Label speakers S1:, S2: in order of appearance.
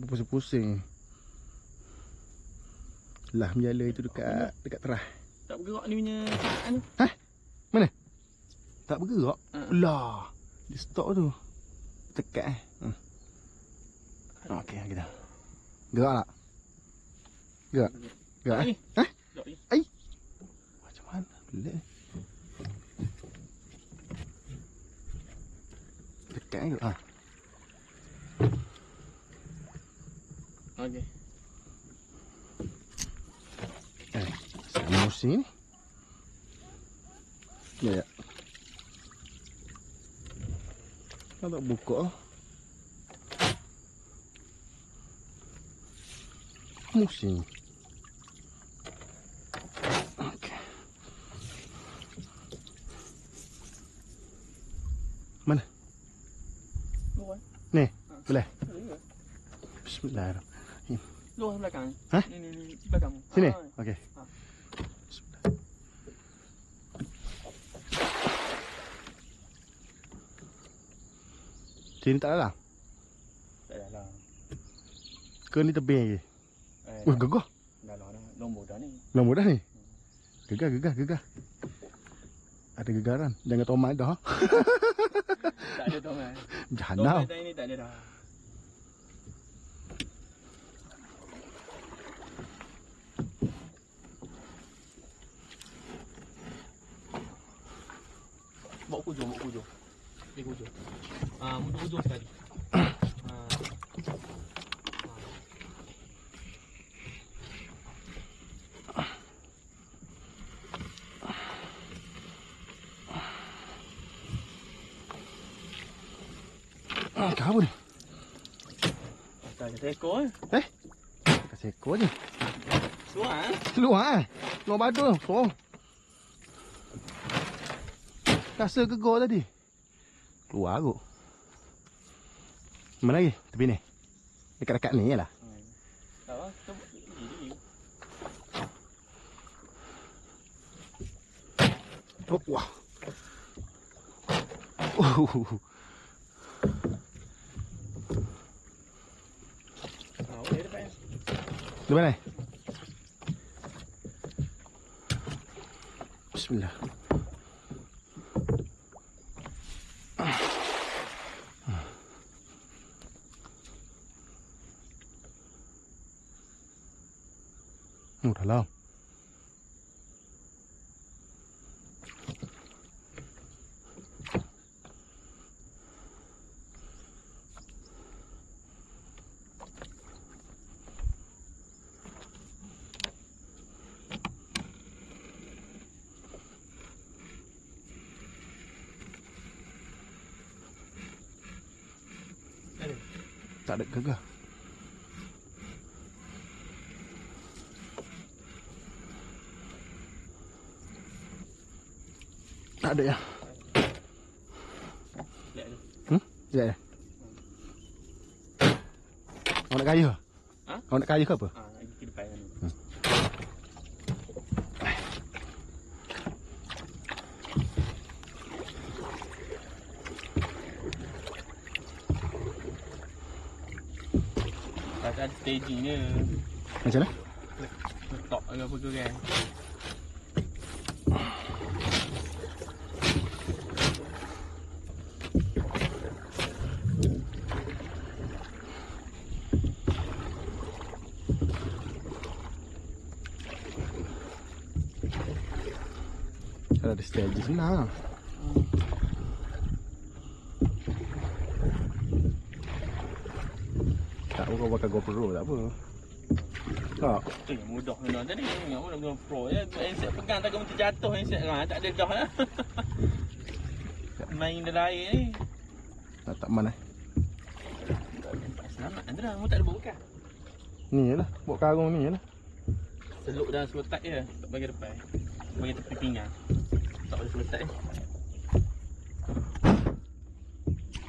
S1: pusing-pusing. Lah menjala itu dekat terah.
S2: Tak bergerak ni punya cakap tu.
S1: Hah? Mana? Tak bergerak? Lah. Dia stop tu. Tekat Okey, kita. Gerak tak? Gerak? Gerak Hah? Ai. Macam mana? Pelik. Tekat ke?
S2: Okey.
S1: Sama musim ni. Ya. Tak buka. Musim. Okey. Mana?
S2: Luar.
S1: Ni, boleh. Bismillahirrahmanirrahim.
S2: Luar belakang.
S1: Hah?
S2: Ni belakang.
S1: Sini. Okey. Sini tak ada lah.
S2: Tak ada lah.
S1: Ke ni tebing lagi? Wah, gagah.
S2: Dah lah, nombor dah ni.
S1: Nombor dah ni? Gegar. Ada gegaran. Jangan tomat dah.
S2: Tak ada tomat.
S1: Jahanam.
S2: Tomat ni tak ada dah. Bawa kujur. Ni kujur. Mudah kujur sekali.
S1: Apa ni?
S2: Tak ada ekor
S1: Kasih ekor je.
S2: Luar
S1: Luar badul. So. Rasa gegar tadi. Keluar kot. Mana lagi? Tepi ni. Dekat-dekat ni je lah.
S2: Tak apa, kita buat ni.
S1: Wah. Di mana? Bismillah. Dalam. Tak ada gagah. Tak ada ya. Lihat ya. Kau nak kayu? Kau nak kayu ke apa?
S2: Lagi ke depan ni. Tak ada staging dia.
S1: Macam mana?
S2: Letak ke apa ke kan.
S1: Kalau ada stage senang. Tak apa kau pakai GoPro tak apa. Tak.
S2: Mudah benar tadi. Mudah benar pro je. Handset pegang takkan macam jatuh handset kan. Tak ada dah lah. Main dalam air ni.
S1: Tak mana.
S2: Selamat dah. Mu tak ada bawa bekas.
S1: Ni je lah. Bawa karung ni je lah.
S2: Seluk dalam selotak je. Tak bagi depan. Bagi tepi pinggang. Tak boleh seletak ni.